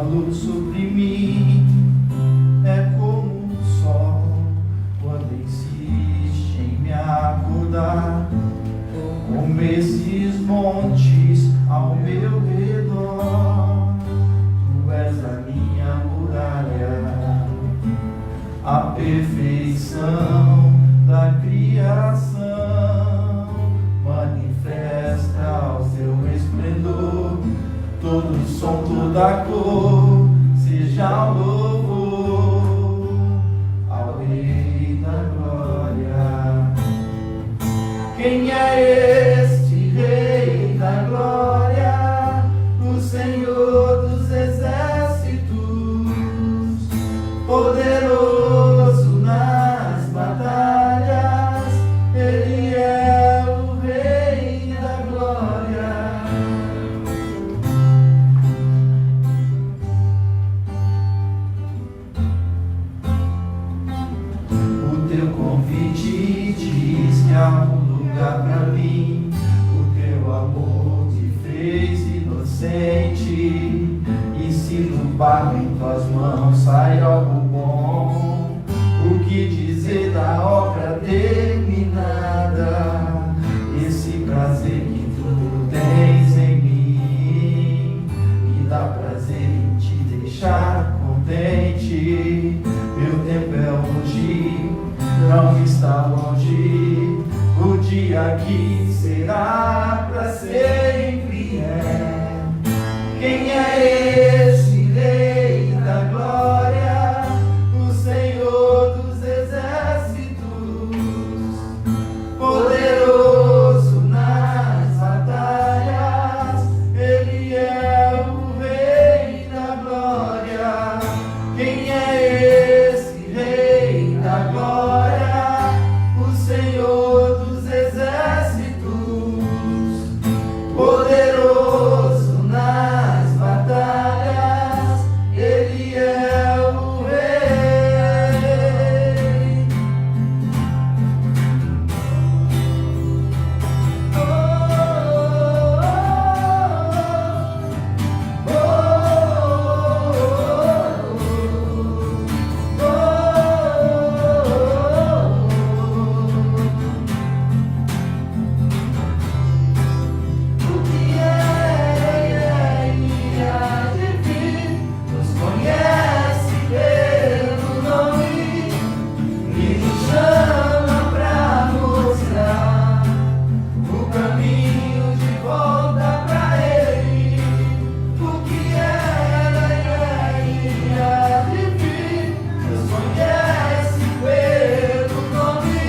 luz sobre mim é como o sol quando insiste em me acordar, como esses montes ao meu redor. Tu és a minha muralha, a perfeição da criação, manifesta o teu esplendor, todo som, toda cor, seja o louvor ao Rei da Glória. Quem é este Rei da Glória? O Senhor dos Exércitos, poderoso nas batalhas, Ele é o Rei da Glória. O teu convite diz que há um lugar pra mim, o teu amor te fez inocente, e se no barro em tuas mãos sai algo bom, o que dizer da obra terminada? Esse prazer que tu tens em mim me dá prazer em te deixar contente. Meu tempo é hoje, não está longe, o dia que será pra sempre é. Quem é esse Rei da Glória? O Senhor dos Exércitos, poderoso nas batalhas, Ele é o Rei da Glória. Quem é esse Rei da Glória? O Senhor dos Exércitos, poderoso nas batalhas, Ele é o Rei. O que é e há de vir, nos conhece pelo nome e nos chama pra mostrar o caminho de volta pra Ele. O que era e há de vir, nos conhece pelo nome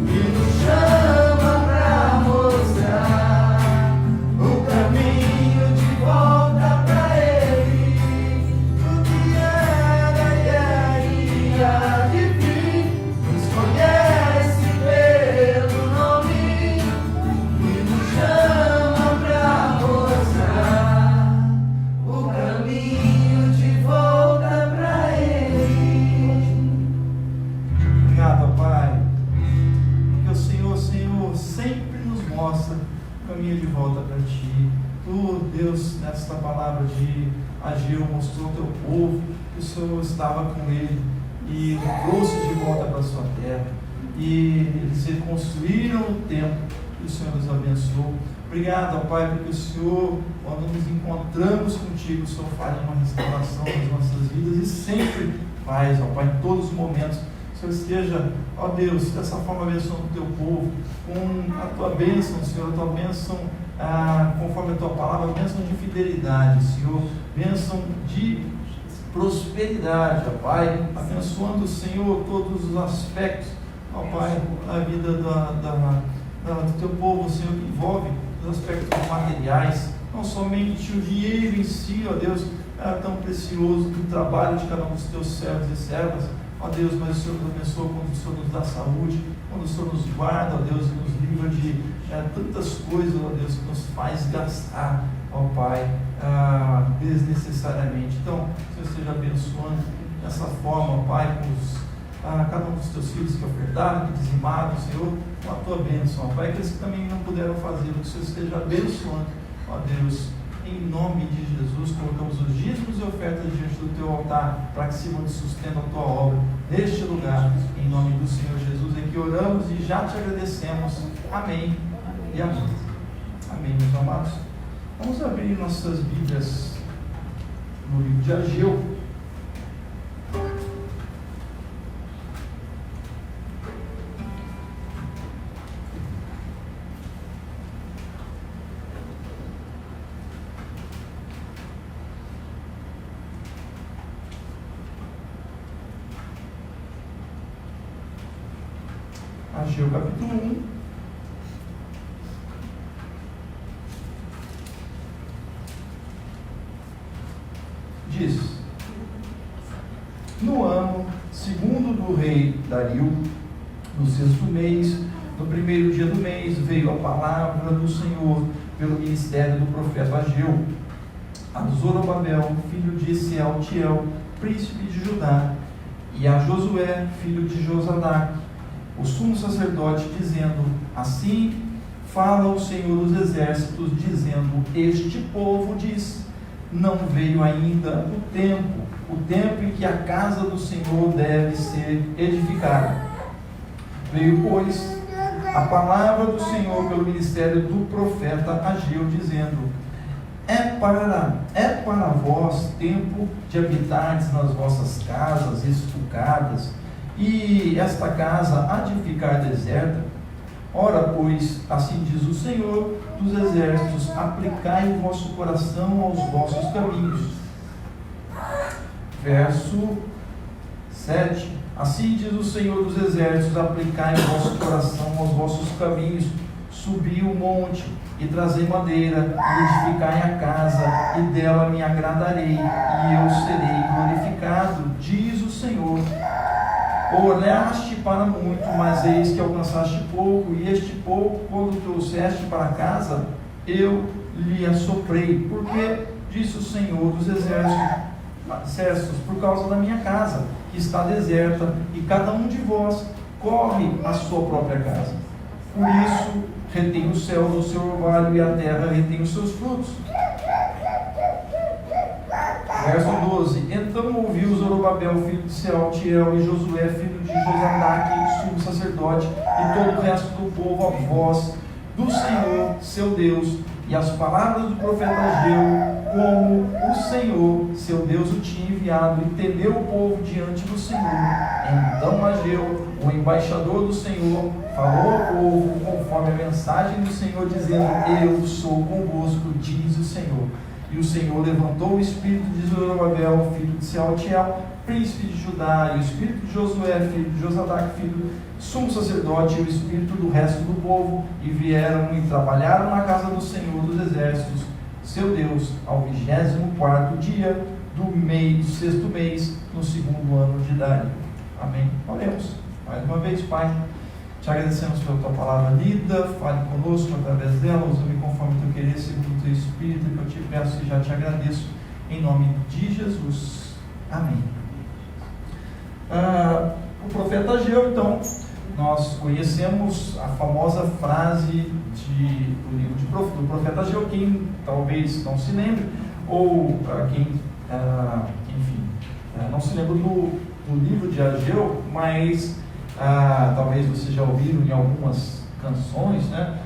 e nos chama pra mostrar o caminho de volta pra Ele. O que era e há de vir, nos conhece pelo nome e nos chama pra mostrar o caminho de volta pra Ele. Obrigado, Pai, porque o Senhor sempre nos mostra o caminho de volta para Ti. Tu, Deus, nesta palavra de Ageu, mostrou o Teu povo que o Senhor estava com ele e trouxe de volta para a sua terra, e eles reconstruíram o templo e o Senhor nos abençoou. Obrigado, ó Pai, porque o Senhor, quando nos encontramos contigo, o Senhor faz uma restauração nas nossas vidas e sempre faz, ó Pai, em todos os momentos. O Senhor esteja, ó Deus, dessa forma abençoando o teu povo, com a tua bênção, Senhor, a tua bênção, conforme a tua palavra, a bênção de fidelidade, Senhor, bênção de prosperidade, ó Pai, abençoando, Senhor, todos os aspectos, ó Pai, da vida do teu povo, Senhor, que envolve os aspectos materiais, não somente o dinheiro em si, ó Deus, é tão precioso do trabalho de cada um dos teus servos e servas, ó Deus, mas o Senhor nos abençoa quando o Senhor nos dá saúde, quando o Senhor nos guarda, ó Deus, e nos livra de tantas coisas, ó Deus, que nos faz gastar, ó Pai, desnecessariamente. Então, que o Senhor esteja abençoando dessa forma, ó Pai, com cada um dos teus filhos que ofertaram, que dizimaram, Senhor, com a tua bênção, ó Pai, aqueles que também não puderam fazer, que o Senhor esteja abençoando, ó Deus, em nome de Jesus, colocamos os dízimos e ofertas diante do teu altar, para que sirvam de sustento a tua obra neste lugar, em nome do Senhor Jesus, em que oramos e já te agradecemos. Amém e amém. Amém, meus amados. Vamos abrir nossas Bíblias no livro de Ageu. Ageu capítulo 1. Diz: no ano segundo do rei Dario, no sexto mês, no primeiro dia do mês, veio a palavra do Senhor pelo ministério do profeta Ageu a Zorobabel, filho de Sealtiel, príncipe de Judá, e a Josué, filho de Josadac, o sumo sacerdote, dizendo: assim fala o Senhor dos exércitos, dizendo: este povo diz, não veio ainda o tempo em que a casa do Senhor deve ser edificada. Veio, pois, a palavra do Senhor pelo ministério do profeta Ageu, dizendo: é para vós tempo de habitardes nas vossas casas estucadas, e esta casa há de ficar deserta? Ora, pois, assim diz o Senhor dos exércitos: aplicai o vosso coração aos vossos caminhos. Verso 7: assim diz o Senhor dos exércitos: aplicai o vosso coração aos vossos caminhos, subi o monte e trazei madeira, e edificai a casa, e dela me agradarei, e eu serei glorificado, diz o Senhor. Olhaste para muito, mas eis que alcançaste pouco, e este pouco, quando trouxeste para casa, eu lhe assoprei, porque, disse o Senhor dos exércitos, por causa da minha casa, que está deserta, e cada um de vós corre à sua própria casa. Por isso, retém o céu no seu orvalho, e a terra retém os seus frutos. Verso 12: então ouviu Zorobabel, filho de Sealtiel, e Josué, filho de Josadac, sumo sacerdote, e todo o resto do povo, a voz do Senhor, seu Deus, e as palavras do profeta Ageu, como o Senhor, seu Deus, o tinha enviado, e temeu o povo diante do Senhor. Então Ageu, o embaixador do Senhor, falou ao povo conforme a mensagem do Senhor, dizendo: eu sou convosco, diz o Senhor. E o Senhor levantou o espírito de Zorobabel, filho de Sealtiel, príncipe de Judá, e o espírito de Josué, filho de Josadac, filho do sumo sacerdote, e o espírito do resto do povo, e vieram e trabalharam na casa do Senhor dos exércitos, seu Deus, ao 24º dia do sexto mês, no segundo ano de Dario. Amém. Oremos. Mais uma vez, Pai, te agradecemos pela tua palavra lida, fale conosco através dela, usa-me conforme tu queres, segundo o teu Espírito, que eu te peço e já te agradeço, em nome de Jesus. Amém. O profeta Ageu, então, nós conhecemos a famosa frase do livro do profeta Ageu. Quem talvez não se lembre, ou quem não se lembra do livro de Ageu, mas talvez vocês já ouviram em algumas canções, né?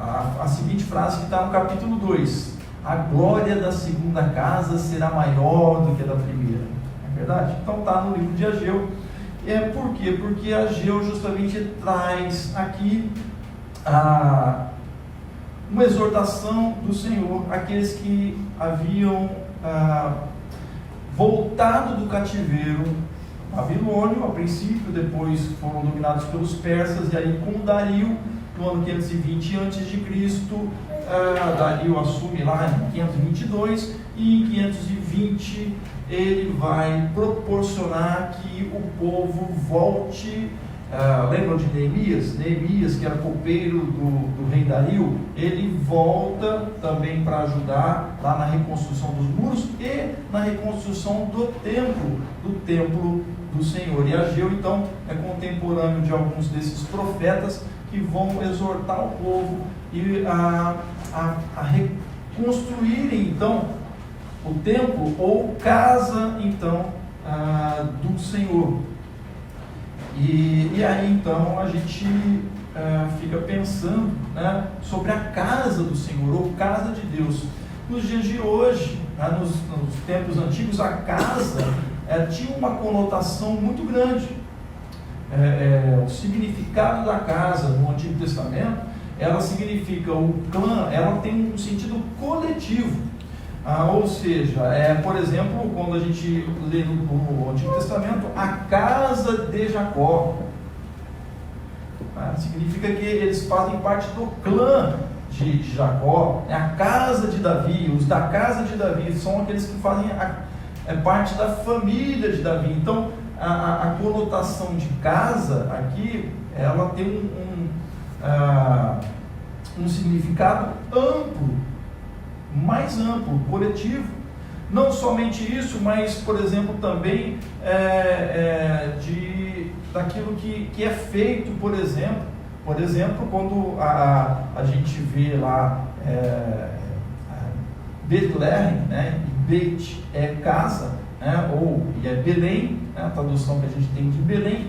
A seguinte frase que está no capítulo 2: a glória da segunda casa será maior do que a da primeira. É verdade? Então está no livro de Ageu. Por quê? Porque Ageu justamente traz aqui uma exortação do Senhor àqueles que haviam voltado do cativeiro babilônio a princípio, depois foram dominados pelos persas, e aí com Dario, no ano 520 a.C., Dario assume lá em 522, e em 520 ele vai proporcionar que o povo volte. Lembram de Neemias? Neemias, que era copeiro do rei Dario, ele volta também para ajudar lá na reconstrução dos muros e na reconstrução do templo do Senhor. E Ageu, então, é contemporâneo de alguns desses profetas, que vão exortar o povo e a reconstruírem então o templo ou casa então do Senhor. E aí então a gente fica pensando, né, sobre a casa do Senhor ou casa de Deus. Nos dias de hoje, nos tempos antigos, a casa tinha uma conotação muito grande. O significado da casa no Antigo Testamento, ela significa o clã, ela tem um sentido coletivo. Ou seja, por exemplo, quando a gente lê no Antigo Testamento, a casa de Jacó, significa que eles fazem parte do clã de Jacó. A casa de Davi, os da casa de Davi, são aqueles que fazem parte da família de Davi. Então, a conotação de casa aqui, ela tem um significado amplo, mais amplo, coletivo. Não somente isso, mas, por exemplo, também daquilo que é feito, por exemplo, quando a gente vê lá Bethlehem, né? Beit é casa, né? Ou é Belém, né? A tradução que a gente tem de Belém,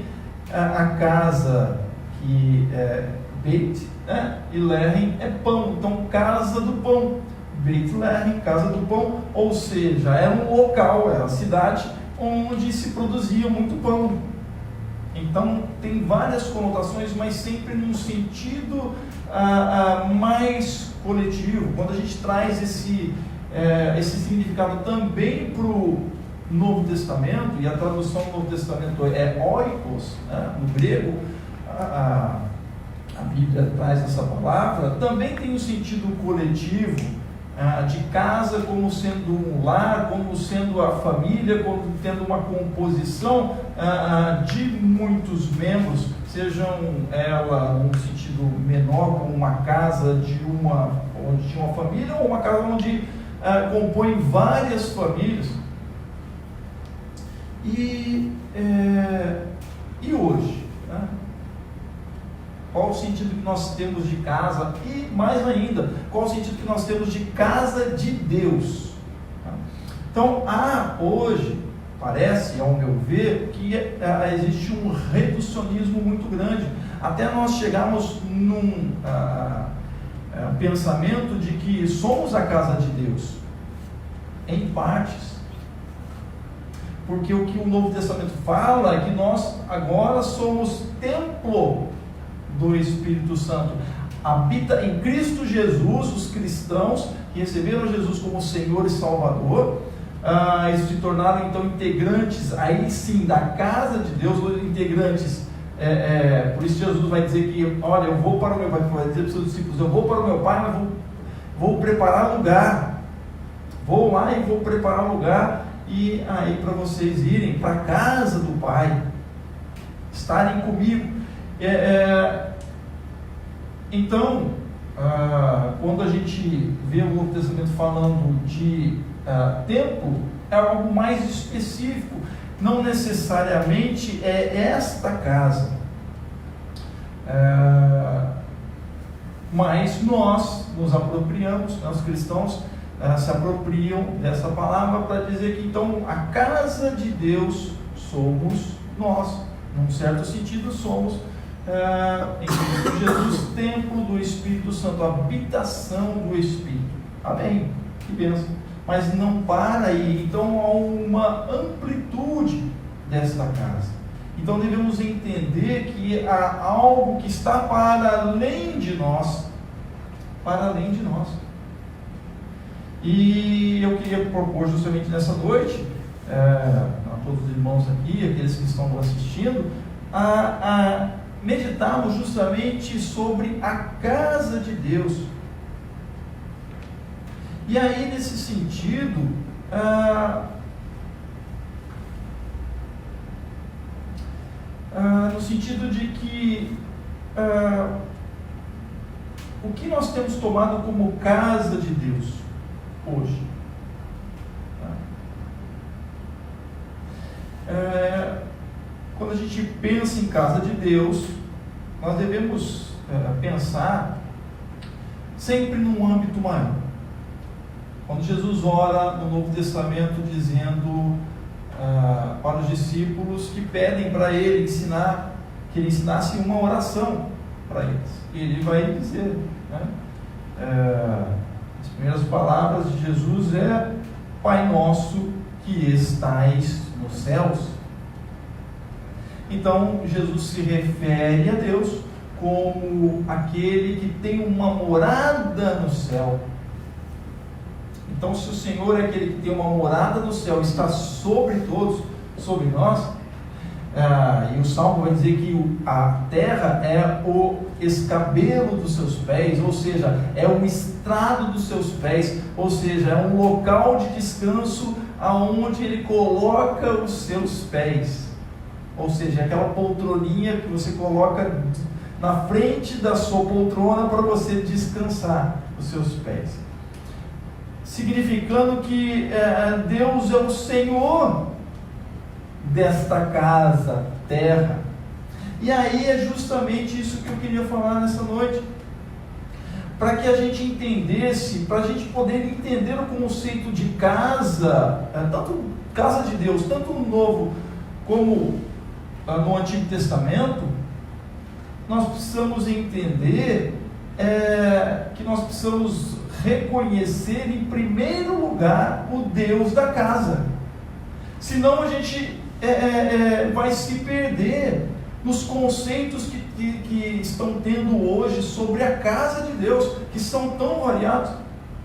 a casa que é Beit, né? E Lehem é pão, então casa do pão. Bethlehem, casa do pão, ou seja, era um local, era uma cidade onde se produzia muito pão. Então tem várias conotações, mas sempre num sentido mais coletivo. Quando a gente traz esse significado também para o Novo Testamento, e a tradução do Novo Testamento é oikos, né? No grego, a Bíblia traz essa palavra, também tem um sentido coletivo, de casa como sendo um lar, como sendo a família, como tendo uma composição de muitos membros, sejam ela num sentido menor, como uma casa onde tinha uma família, ou uma casa onde compõem várias famílias. E hoje, né? Qual o sentido que nós temos de casa? E mais ainda, qual o sentido que nós temos de casa de Deus? Então, hoje, parece, ao meu ver, que existe um reducionismo muito grande, até nós chegarmos num pensamento de que somos a casa de Deus, em partes. Porque o que o Novo Testamento fala é que nós agora somos templo do Espírito Santo. Habita em Cristo Jesus, os cristãos que receberam Jesus como Senhor e Salvador, eles se tornaram então integrantes, aí sim, da casa de Deus, integrantes. Por isso Jesus vai dizer que, olha, eu vou para o meu Pai, vai dizer para os seus discípulos, eu vou para o meu Pai, mas vou preparar lugar, vou lá e vou preparar lugar, e aí para vocês irem para a casa do Pai, estarem comigo. Então, quando a gente vê o Novo Testamento falando de templo, é algo mais específico, não necessariamente é esta casa, mas nós nos apropriamos, os cristãos se apropriam dessa palavra para dizer que então a casa de Deus somos nós, num certo sentido somos em Cristo Jesus, templo do Espírito Santo, habitação do Espírito. Amém? Que bênção. Mas não para aí. Então há uma amplitude desta casa. Então devemos entender que há algo que está para além de nós. Para além de nós. E eu queria propor justamente nessa noite, a todos os irmãos aqui, aqueles que estão assistindo, a meditarmos justamente sobre a casa de Deus. E aí, nesse sentido, no sentido de que o que nós temos tomado como casa de Deus hoje? Quando a gente pensa em casa de Deus, nós devemos pensar sempre num âmbito maior. Quando Jesus ora no Novo Testamento dizendo para os discípulos que pedem para ele ensinar, que ele ensinasse uma oração para eles, e ele vai dizer, né? As primeiras palavras de Jesus é: Pai nosso que estais nos céus. Então Jesus se refere a Deus como aquele que tem uma morada no céu. Então, se o Senhor é aquele que tem uma morada no céu, está sobre todos, sobre nós, e o Salmo vai dizer que a terra é o escabelo dos seus pés, ou seja, é o estrado dos seus pés, ou seja, é um local de descanso aonde ele coloca os seus pés, ou seja, aquela poltroninha que você coloca na frente da sua poltrona para você descansar os seus pés, significando que Deus é o Senhor desta casa, terra. E aí é justamente isso que eu queria falar nessa noite, para que a gente entendesse, para a gente poder entender o conceito de casa, tanto casa de Deus, tanto no Novo como no Antigo Testamento. Nós precisamos entender que nós precisamos reconhecer em primeiro lugar o Deus da casa, senão a gente vai se perder nos conceitos que estão tendo hoje sobre a casa de Deus, que são tão variados.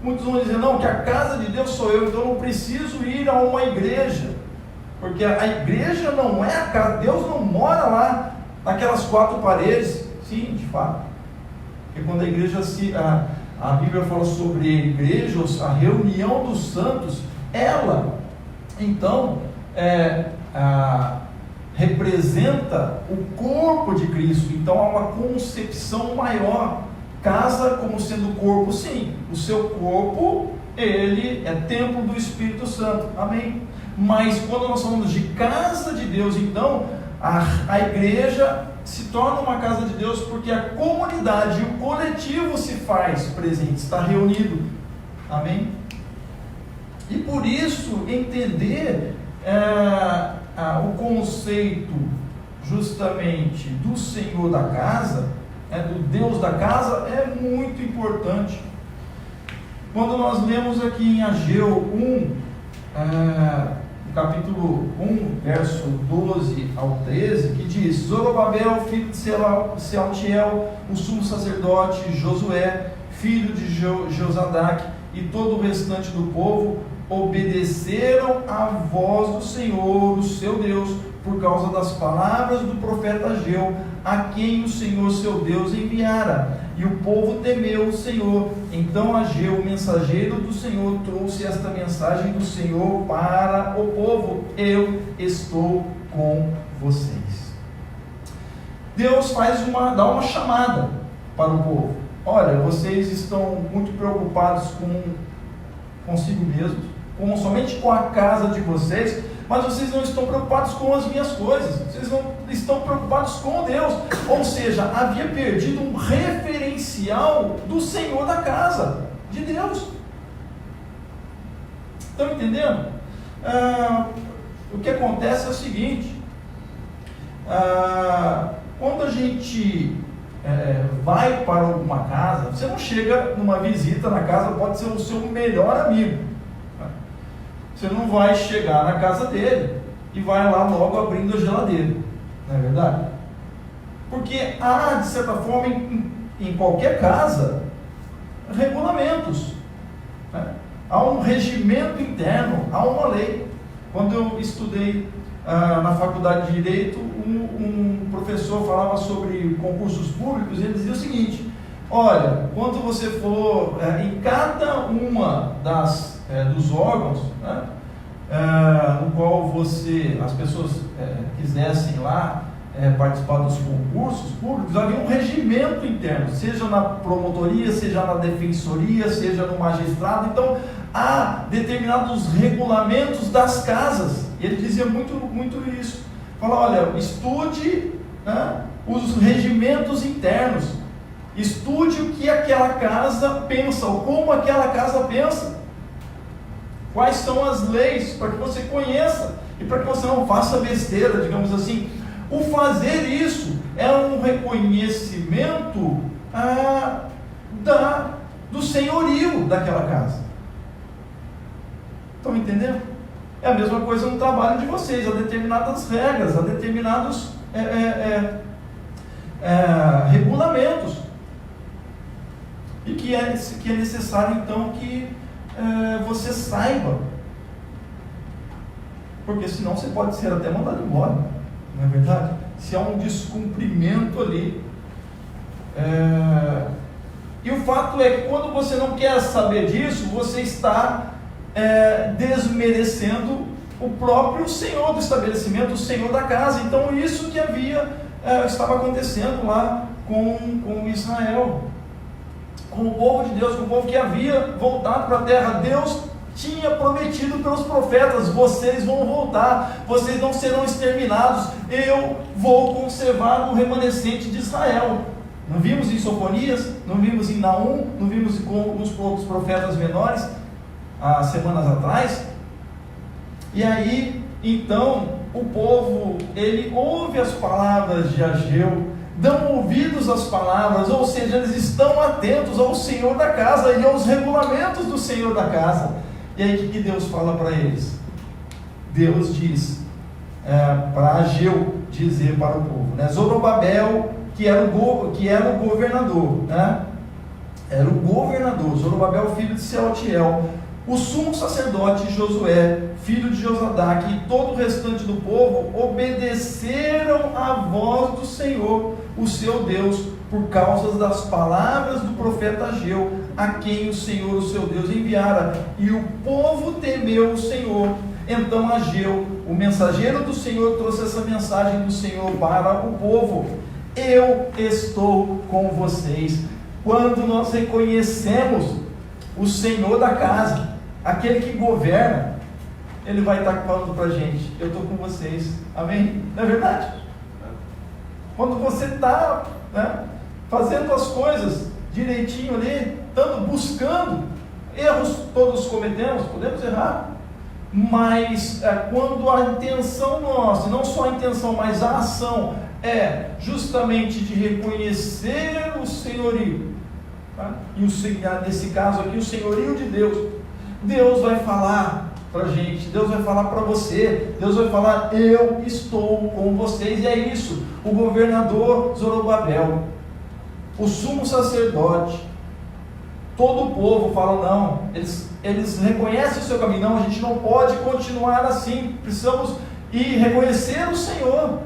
Muitos vão dizer: não, que a casa de Deus sou eu, então eu não preciso ir a uma igreja, porque a igreja não é a casa, Deus não mora lá naquelas quatro paredes. Sim, de fato, porque quando a igreja a Bíblia fala sobre a igreja, a reunião dos santos, ela então representa o corpo de Cristo. Então há uma concepção maior. Casa como sendo corpo, sim, o seu corpo, ele é templo do Espírito Santo, amém? Mas quando nós falamos de casa de Deus, então a igreja se torna uma casa de Deus porque a comunidade, o coletivo se faz presente, está reunido, amém? E por isso entender o conceito justamente do Senhor da casa, do Deus da casa, é muito importante. Quando nós lemos aqui em Ageu 1, capítulo 1, verso 12 ao 13, que diz: Zorobabel, filho de Sealtiel, o sumo sacerdote, Josué, filho de Josadaque, e todo o restante do povo obedeceram à voz do Senhor, o seu Deus, por causa das palavras do profeta Ageu, a quem o Senhor seu Deus enviara. E o povo temeu o Senhor. Então Ageu, o mensageiro do Senhor, trouxe esta mensagem do Senhor para o povo: eu estou com vocês. Deus dá uma chamada para o povo: olha, vocês estão muito preocupados consigo mesmos, somente com a casa de vocês, mas vocês não estão preocupados com as minhas coisas, vocês não estão preocupados com Deus. Ou seja, havia perdido um referencial do Senhor da casa, de Deus. Estão entendendo? O que acontece é o seguinte: quando a gente vai para alguma casa, você não chega numa visita na casa, pode ser o seu melhor amigo, você não vai chegar na casa dele e vai lá logo abrindo a geladeira, não é verdade? Porque há, de certa forma, em qualquer casa, regulamentos, né? Há um regimento interno, há uma lei. Quando eu estudei na faculdade de Direito, um professor falava sobre concursos públicos, e ele dizia o seguinte: olha, quando você for em cada uma dos órgãos, né, no qual as pessoas quisessem lá participar dos concursos públicos, havia um regimento interno, seja na promotoria, seja na defensoria, seja no magistrado. Então há determinados regulamentos das casas, e ele dizia muito isso. Fala: olha, estude, né, os regimentos internos, Estude o que aquela casa pensa, ou como aquela casa pensa. Quais são as leis, para que você conheça e para que você não faça besteira, digamos assim. O fazer isso é um reconhecimento do senhorio daquela casa. Estão entendendo? É a mesma coisa no trabalho de vocês. Há determinadas regras, há determinados regulamentos. E que é necessário então que você saiba. Porque senão você pode ser até mandado embora. Não é verdade? Se há um descumprimento ali. E o fato é que quando você não quer saber disso, você está desmerecendo o próprio senhor do estabelecimento, o senhor da casa. Então isso que estava acontecendo lá com Israel, com o povo de Deus, com o povo que havia voltado para a terra. Deus tinha prometido pelos profetas: vocês vão voltar, vocês não serão exterminados, eu vou conservar o remanescente de Israel. Não vimos em Sofonias, não vimos em Naum, não vimos nos outros profetas menores há semanas atrás? E aí então o povo, ele ouve as palavras de Ageu, dão ouvidos às palavras, ou seja, eles estão atentos ao Senhor da casa e aos regulamentos do Senhor da casa. E aí o que Deus fala para eles? Deus diz para Ageu dizer para o povo, né? Zorobabel, que era o governador, né? Era o governador, Zorobabel, filho de Sealtiel, o sumo sacerdote Josué, filho de Josadaque, e todo o restante do povo obedeceram à voz do Senhor, o seu Deus, por causa das palavras do profeta Ageu, a quem o Senhor, o seu Deus, enviara. E o povo temeu o Senhor. Então Ageu, o mensageiro do Senhor, trouxe essa mensagem do Senhor para o povo: eu estou com vocês. Quando nós reconhecemos o Senhor da casa, aquele que governa, Ele vai estar falando para a gente: eu estou com vocês. Amém? Não é verdade? Quando você está fazendo as coisas direitinho ali, buscando, erros todos cometemos, podemos errar, mas quando a intenção nossa, não só a intenção, mas a ação, é justamente de reconhecer o senhorio, e nesse caso aqui, o senhorio de Deus, Deus vai falar para a gente, Deus vai falar para você, Deus vai falar: eu estou com vocês. E é isso. O governador Zorobabel, o sumo sacerdote, todo o povo fala: não, eles reconhecem o seu caminho. Não, a gente não pode continuar assim, precisamos ir reconhecer o Senhor,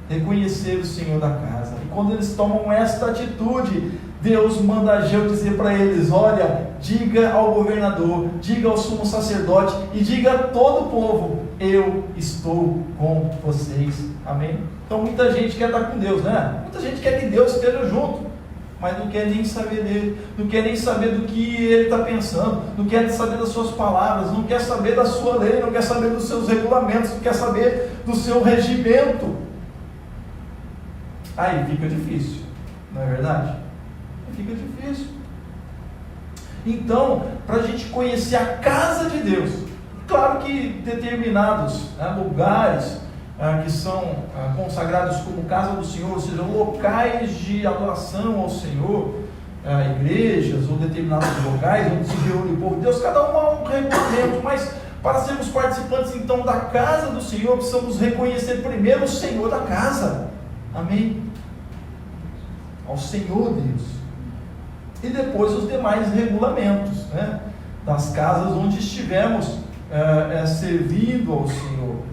reconhecer o Senhor da casa. E quando eles tomam esta atitude, Deus manda Ageu dizer para eles: olha, diga ao governador, diga ao sumo sacerdote e diga a todo o povo: eu estou com vocês. Amém? Então muita gente quer estar com Deus, né? Muita gente quer que Deus esteja junto, mas não quer nem saber dele, não quer nem saber do que ele está pensando, não quer saber das suas palavras, não quer saber da sua lei, não quer saber dos seus regulamentos, não quer saber do seu regimento. Aí fica difícil, não é verdade? Fica difícil. Então, para a gente conhecer a casa de Deus, claro que determinados lugares que são consagrados como casa do Senhor, ou seja, locais de adoração ao Senhor, igrejas ou determinados locais onde se reúne o povo de Deus, cada um há um regulamento, mas para sermos participantes então da casa do Senhor, precisamos reconhecer primeiro o Senhor da casa. Amém? Ao Senhor Deus. E depois os demais regulamentos, das casas onde estivemos servindo ao Senhor.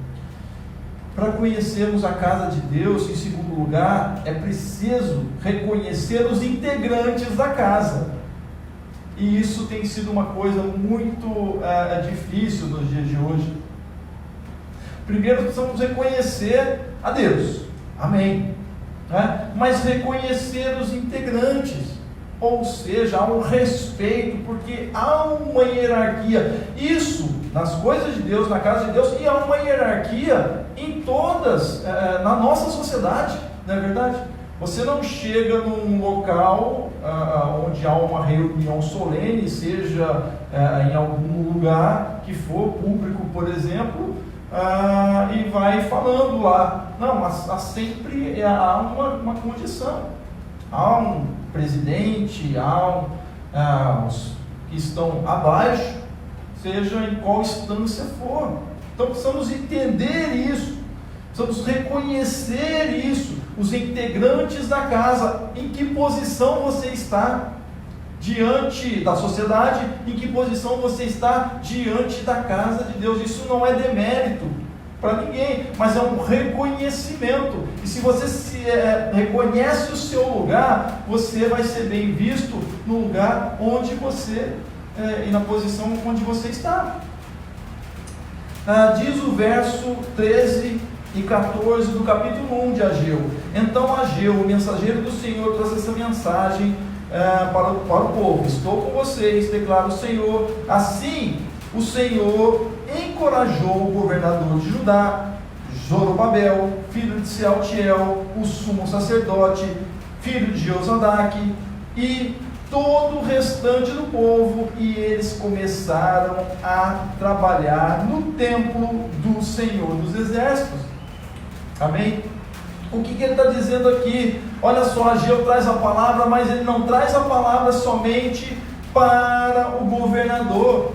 Para conhecermos a casa de Deus, em segundo lugar, é preciso reconhecer os integrantes da casa. E isso tem sido uma coisa muito difícil nos dias de hoje. Primeiro precisamos reconhecer a Deus, amém, mas reconhecer os integrantes. Ou seja, há um respeito, porque há uma hierarquia, isso nas coisas de Deus, na casa de Deus, e há uma hierarquia em todas, na nossa sociedade, não é verdade? Você não chega num local onde há uma reunião solene, seja em algum lugar que for público, por exemplo, e vai falando lá. Não, mas sempre há uma condição. Há um presidente, há os que estão abaixo, seja em qual instância for. Então precisamos entender isso, precisamos reconhecer isso, os integrantes da casa, em que posição você está diante da sociedade, em que posição você está diante da casa de Deus. Isso não é demérito para ninguém, mas é um reconhecimento. E se você reconhece o seu lugar, você vai ser bem visto no lugar onde você e na posição onde você está. Diz o verso 13 e 14 do capítulo 1 de Ageu. Então Ageu, o mensageiro do Senhor, trouxe essa mensagem para o povo: estou com vocês, declara o Senhor. Assim o Senhor encorajou o governador de Judá, Zorobabel, filho de Sealtiel, o sumo sacerdote, filho de Josadaque, e todo o restante do povo, e eles começaram a trabalhar no templo do Senhor dos Exércitos. Amém? O que ele está dizendo aqui? Olha só, Ageu traz a palavra, mas ele não traz a palavra somente para o governador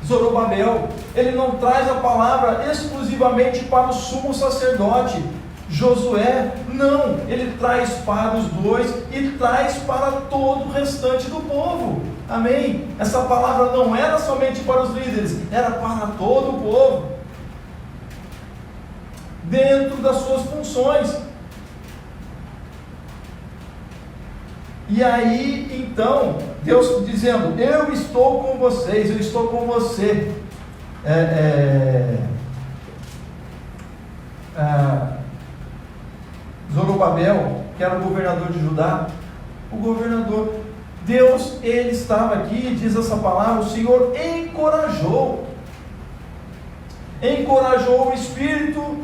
Zorobabel. Ele não traz a palavra exclusivamente para o sumo sacerdote Josué. Não, ele traz para os dois e traz para todo o restante do povo. Amém? Essa palavra não era somente para os líderes, era para todo o povo, dentro das suas funções. E aí então Deus dizendo: eu estou com vocês, eu estou com você. Zorobabel, que era o governador de Judá, o governador, Deus, ele estava aqui, diz essa palavra, o Senhor encorajou o espírito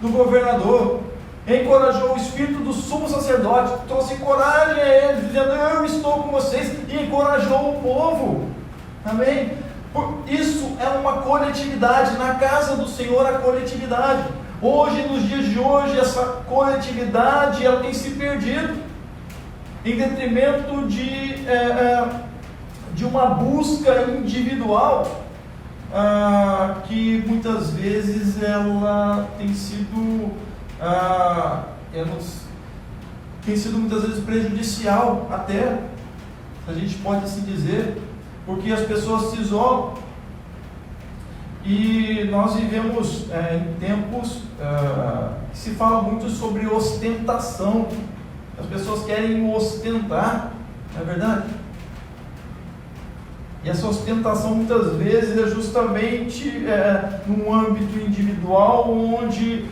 do governador, encorajou o espírito do sumo sacerdote, trouxe coragem a eles, dizendo: eu estou com vocês, e encorajou o povo. Amém? Isso é uma coletividade, na casa do Senhor a coletividade. Hoje, nos dias de hoje, essa coletividade ela tem se perdido, em detrimento de uma busca individual, que muitas vezes ela tem sido muitas vezes prejudicial, até, a gente pode assim dizer, porque as pessoas se isolam. E nós vivemos em tempos que se fala muito sobre ostentação. As pessoas querem ostentar, não é verdade? E essa ostentação muitas vezes é justamente num âmbito individual, onde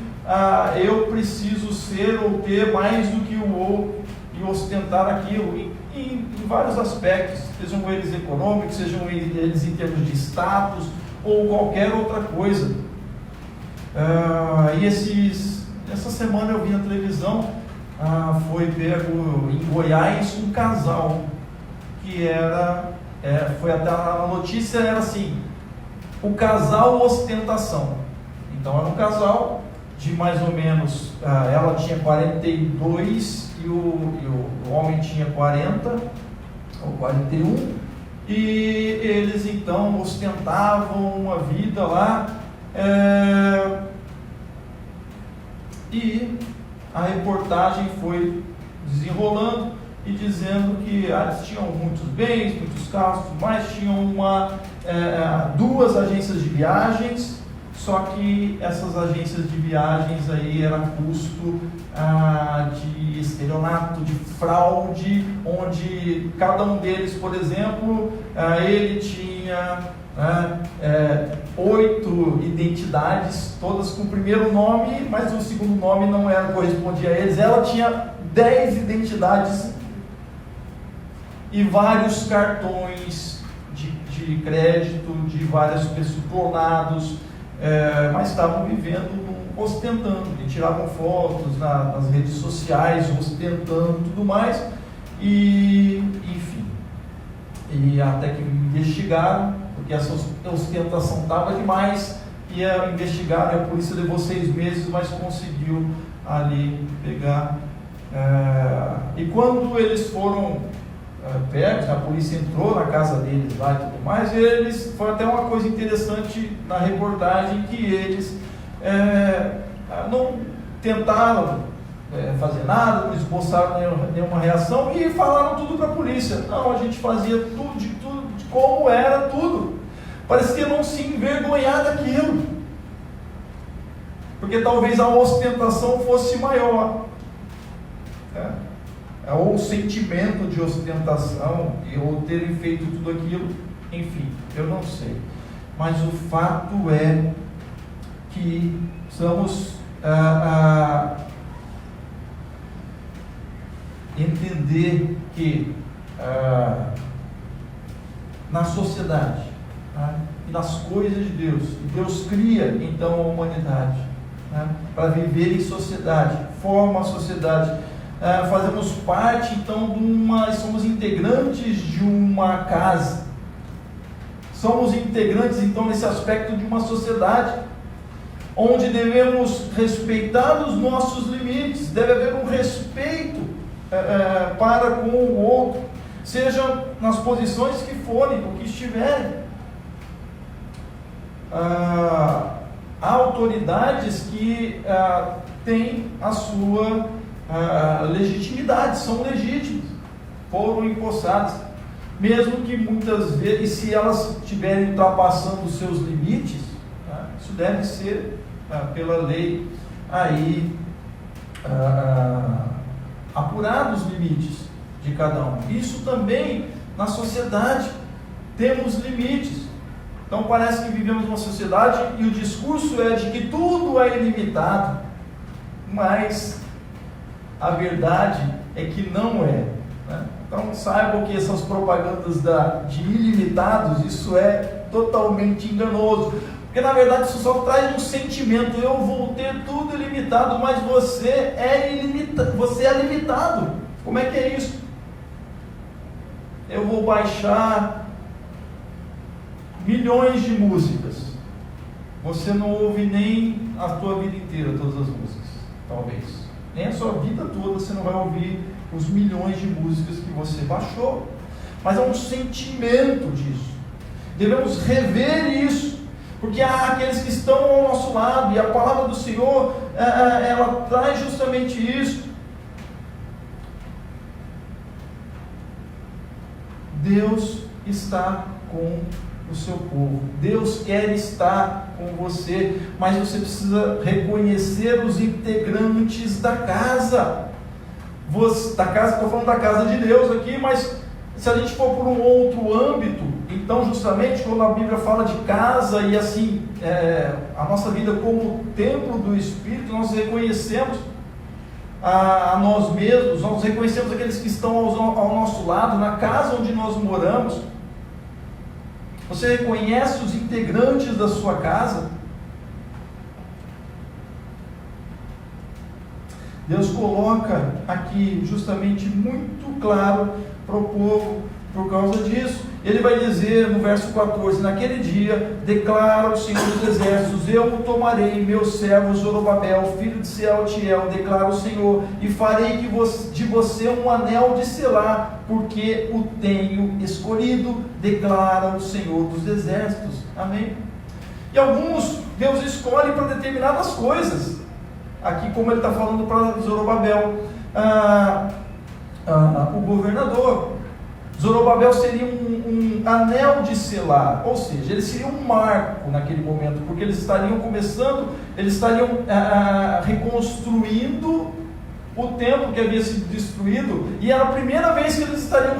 eu preciso ser ou ter mais do que o outro e ostentar aquilo, em vários aspectos, sejam eles econômicos, sejam eles em termos de status ou qualquer outra coisa. Essa semana eu vi na televisão, foi pego em Goiás um casal que foi até a notícia era assim: o casal ostentação. Então era um casal de mais ou menos, ela tinha 42 e o homem tinha 40 ou 41, e eles então ostentavam uma vida lá, e a reportagem foi desenrolando e dizendo que eles tinham muitos bens, muitos carros, mas tinham duas agências de viagens, só que essas agências de viagens aí eram custo de estelionato, de fraude, onde cada um deles, por exemplo, ele tinha 8 identidades, todas com o primeiro nome, mas o segundo nome não correspondia a eles. Ela tinha 10 identidades e vários cartões de crédito de várias pessoas clonados, mas estavam vivendo ostentando, e tiravam fotos nas redes sociais, ostentando tudo mais, e enfim, e até que investigaram, porque essa ostentação estava demais, e investigaram, e a polícia levou 6 meses, mas conseguiu ali pegar, e quando eles foram pegos, a polícia entrou na casa deles lá e tudo mais, foi até uma coisa interessante na reportagem, que eles não tentaram fazer nada, não esboçaram nenhuma reação e falaram tudo para a polícia. Não, a gente fazia tudo, de como era tudo. Parecia não se envergonhar daquilo, porque talvez a ostentação fosse maior, ou o sentimento de ostentação, ou terem feito tudo aquilo, enfim, eu não sei, mas o fato é que precisamos entender que na sociedade, e nas coisas de Deus cria então a humanidade, para viver em sociedade, forma a sociedade, fazemos parte então somos integrantes de uma casa, somos integrantes então nesse aspecto de uma sociedade, onde devemos respeitar os nossos limites, deve haver um respeito para com o outro, seja nas posições que forem, ou que estiverem. Há autoridades que têm a sua legitimidade, são legítimas, foram empossadas, mesmo que muitas vezes, se elas estiverem ultrapassando os seus limites, isso deve ser pela lei aí apurado os limites de cada um. Isso também na sociedade temos limites. Então parece que vivemos uma sociedade e o discurso é de que tudo é ilimitado, mas a verdade é que não é, Então saibam que essas propagandas de ilimitados, isso é totalmente enganoso, porque na verdade isso só traz um sentimento: eu vou ter tudo ilimitado, mas você é limitado. Como é que é isso? Eu vou baixar milhões de músicas, você não ouve nem a tua vida inteira todas as músicas, talvez nem a sua vida toda você não vai ouvir os milhões de músicas que você baixou, mas há um sentimento disso. Devemos rever isso, porque há aqueles que estão ao nosso lado, e a palavra do Senhor ela traz justamente isso. Deus está com o seu povo, Deus quer estar com você, mas você precisa reconhecer os integrantes da casa. Estou falando da casa de Deus aqui, mas se a gente for por um outro âmbito, então justamente quando a Bíblia fala de casa e assim, a nossa vida como templo do Espírito, nós reconhecemos a nós mesmos, nós reconhecemos aqueles que estão ao nosso lado, na casa onde nós moramos. Você reconhece os integrantes da sua casa? Deus coloca aqui justamente muito claro para o povo por causa disso. Ele vai dizer no verso 14: naquele dia declara o Senhor dos Exércitos, eu o tomarei, meu servo Zorobabel, filho de Sealtiel, declara o Senhor, e farei de você um anel de selar, porque o tenho escolhido, declara o Senhor dos Exércitos. Amém? E alguns Deus escolhe para determinadas coisas, aqui como ele está falando para Zorobabel, o governador. Zorobabel seria um anel de selar, ou seja, ele seria um marco naquele momento, porque eles estariam reconstruindo o templo que havia sido destruído, e era a primeira vez que eles estariam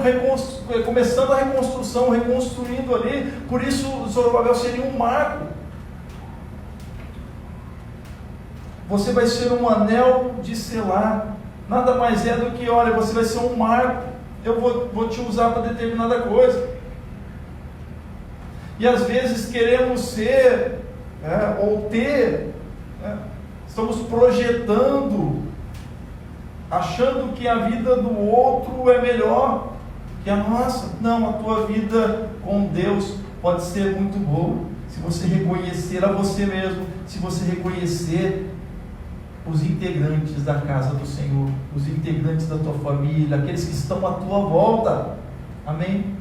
começando a reconstrução, reconstruindo ali, por isso Zorobabel seria um marco. Você vai ser um anel de selar, nada mais é do que, olha, você vai ser um marco, eu vou te usar para determinada coisa. E às vezes queremos ser, ou ter, estamos projetando, achando que a vida do outro é melhor que a nossa. Não, a tua vida com Deus pode ser muito boa, se você reconhecer a você mesmo, se você reconhecer os integrantes da casa do Senhor, os integrantes da tua família, aqueles que estão à tua volta. Amém?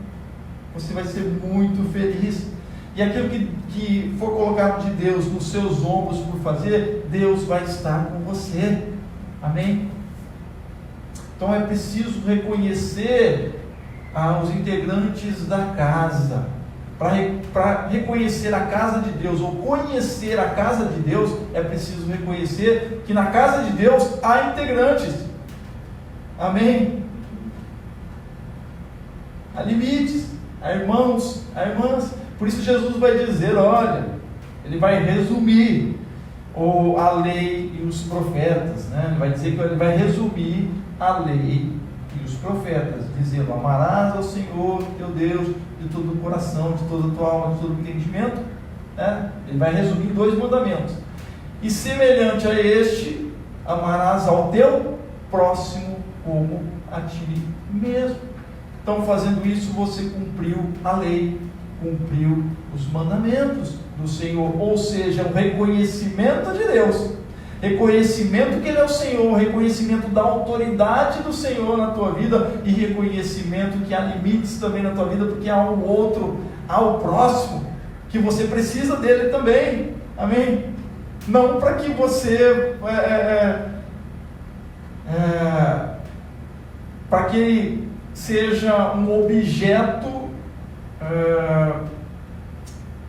Você vai ser muito feliz. E aquilo que for colocado de Deus nos seus ombros por fazer, Deus vai estar com você. Amém? Então é preciso reconhecer os integrantes da casa. Para reconhecer a casa de Deus, ou conhecer a casa de Deus, é preciso reconhecer que na casa de Deus há integrantes. Amém? Há limites, há irmãos, há irmãs. Por isso Jesus vai dizer, olha, ele vai resumir a lei e os profetas, né? Ele vai dizer que ele vai resumir a lei e os profetas, dizendo: amarás ao Senhor teu Deus de todo o coração, de toda a tua alma, de todo o entendimento, né? Ele vai resumir em 2 mandamentos. E semelhante a este, amarás ao teu próximo como a ti mesmo. Então, fazendo isso, você cumpriu a lei, cumpriu os mandamentos do Senhor, ou seja, o reconhecimento de Deus, reconhecimento que Ele é o Senhor, reconhecimento da autoridade do Senhor na tua vida, e reconhecimento que há limites também na tua vida, porque há o outro, há o próximo, que você precisa dele também. Amém? Não para que você para que ele seja um objeto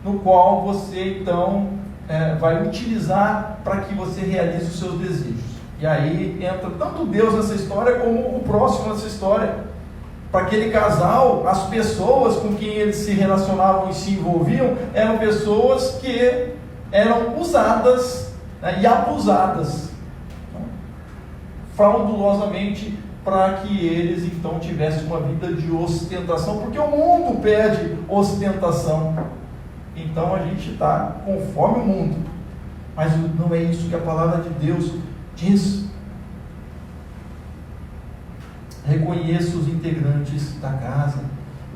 no qual você então vai utilizar para que você realize os seus desejos. E aí entra tanto Deus nessa história como o próximo nessa história. Para aquele casal, as pessoas com quem eles se relacionavam e se envolviam eram pessoas que eram usadas, né, e abusadas, né, fraudulosamente, para que eles então tivessem uma vida de ostentação, porque o mundo pede ostentação. Então a gente está conforme o mundo, mas não é isso que a palavra de Deus diz. Reconheça os integrantes da casa.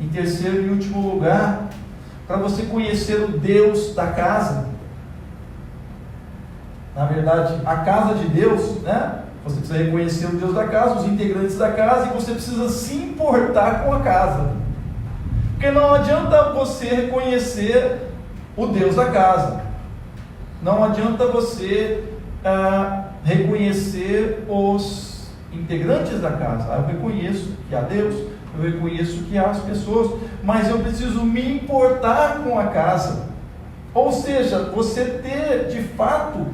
Em terceiro e último lugar, para você conhecer o Deus da casa, na verdade, a casa de Deus, né? Você precisa reconhecer o Deus da casa, os integrantes da casa, e você precisa se importar com a casa. Porque não adianta você reconhecer o Deus da casa, não adianta você reconhecer os integrantes da casa. Eu reconheço que há Deus, eu reconheço que há as pessoas, mas eu preciso me importar com a casa. Ou seja, você ter de fato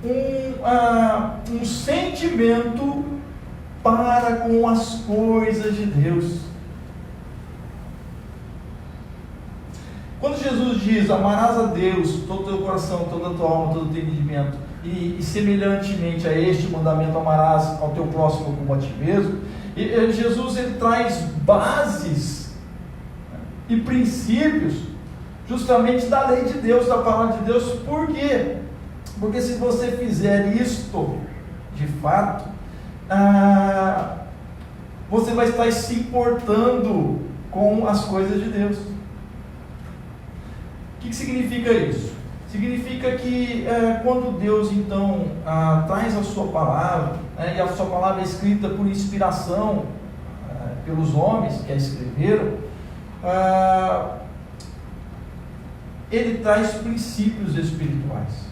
um sentimento para com as coisas de Deus. Quando Jesus diz: amarás a Deus todo o teu coração, toda a tua alma, todo o teu entendimento, e semelhantemente a este mandamento, amarás ao teu próximo como a ti mesmo, Jesus ele traz bases e princípios justamente da lei de Deus, da palavra de Deus. Por quê? Porque se você fizer isto de fato, você vai estar se importando com as coisas de Deus. O que significa isso? Significa que quando Deus então traz a sua palavra, e a sua palavra é escrita por inspiração pelos homens que a escreveram, ele traz princípios espirituais.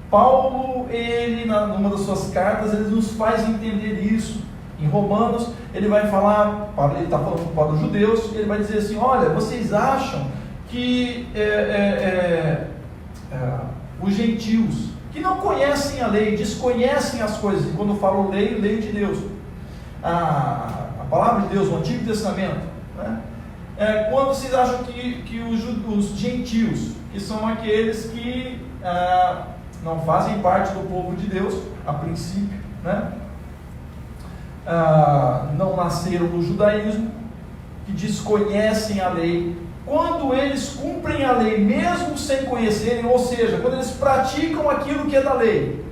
Paulo, ele numa das suas cartas, ele nos faz entender isso. Em Romanos, ele vai falar, ele está falando para os judeus, ele vai dizer assim: olha, vocês acham que os gentios, que não conhecem a lei, desconhecem as coisas, e quando eu falo lei, lei de Deus, a palavra de Deus, o Antigo Testamento, né? Quando vocês acham que os gentios, que são aqueles que não fazem parte do povo de Deus, a princípio, né? Não nasceram no judaísmo, que desconhecem a lei, quando eles cumprem a lei mesmo sem conhecerem, ou seja, quando eles praticam aquilo que é da lei,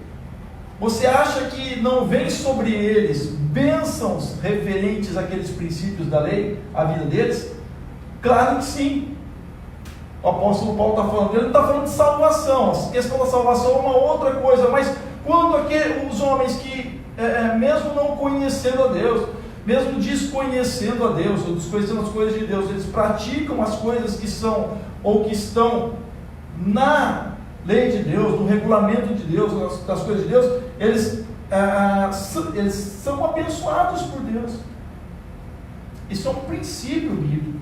Você acha que não vem sobre eles bênçãos referentes àqueles princípios da lei, a vida deles? Claro que sim. O apóstolo Paulo está falando, ele não está falando de salvação. A questão da salvação é uma outra coisa, mas quando os homens que, mesmo não conhecendo a Deus, mesmo desconhecendo a Deus, ou desconhecendo as coisas de Deus, eles praticam as coisas que são, ou que estão na lei de Deus, no regulamento de Deus, das coisas de Deus, eles são abençoados por Deus. Isso é um princípio bíblico.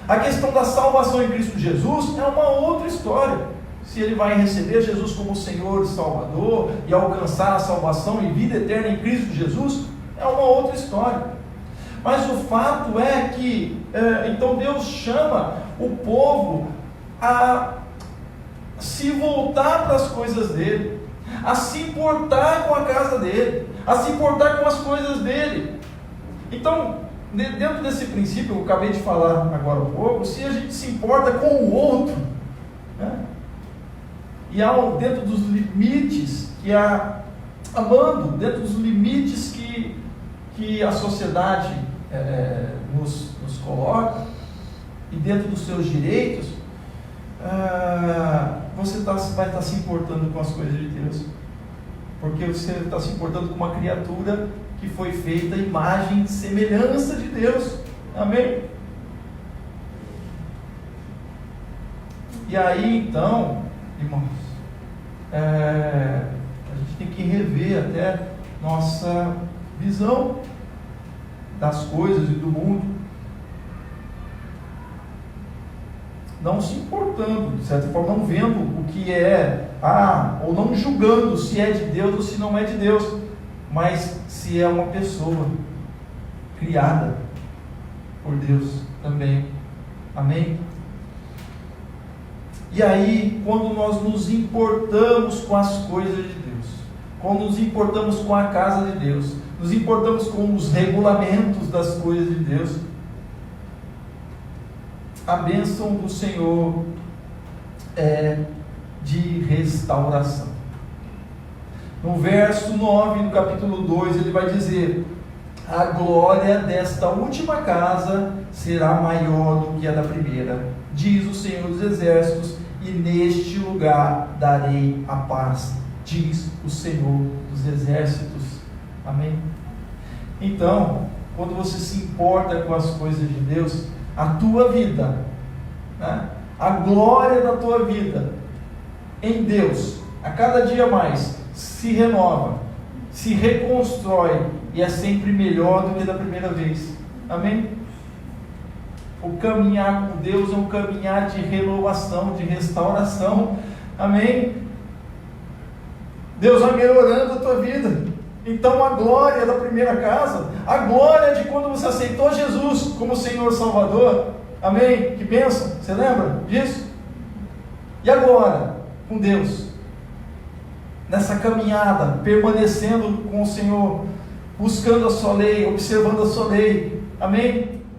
A questão da salvação em Cristo Jesus é uma outra história. Se ele vai receber Jesus como Senhor e Salvador e alcançar a salvação e vida eterna em Cristo Jesus, é uma outra história. Mas o fato é que, então Deus chama o povo a se voltar para as coisas dele, a se importar com a casa dele, a se importar com as coisas dele. Então, dentro desse princípio, eu acabei de falar agora um pouco, se a gente se importa com o outro, né? E dentro dos limites amando, dentro dos limites que a sociedade nos coloca, e dentro dos seus direitos, você vai estar se importando com as coisas de Deus, porque você está se importando com uma criatura que foi feita à imagem e semelhança de Deus. Amém? E aí então, irmãos, a gente tem que rever até nossa visão das coisas e do mundo, não se importando, de certa forma, não vendo o que ou não julgando se é de Deus ou se não é de Deus, mas se é uma pessoa criada por Deus também. Amém? E aí, quando nós nos importamos com as coisas de Deus, quando nos importamos com a casa de Deus, nos importamos com os regulamentos das coisas de Deus, a bênção do Senhor é de restauração. No verso 9 do capítulo 2, ele vai dizer: a glória desta última casa será maior do que a da primeira, diz o Senhor dos Exércitos, e neste lugar darei a paz, diz o Senhor dos Exércitos. Amém? Então, quando você se importa com as coisas de Deus, a tua vida, né? A glória da tua vida em Deus, a cada dia mais, se renova, se reconstrói, e é sempre melhor do que da primeira vez. Amém? O caminhar com Deus é um caminhar de renovação, de restauração. Amém? Deus vai melhorando a tua vida. Então a glória da primeira casa, a glória de quando você aceitou Jesus como Senhor Salvador, amém? Que bênção, você lembra disso? E agora, com Deus, nessa caminhada, permanecendo com o Senhor, buscando a sua lei, observando a sua lei, amém?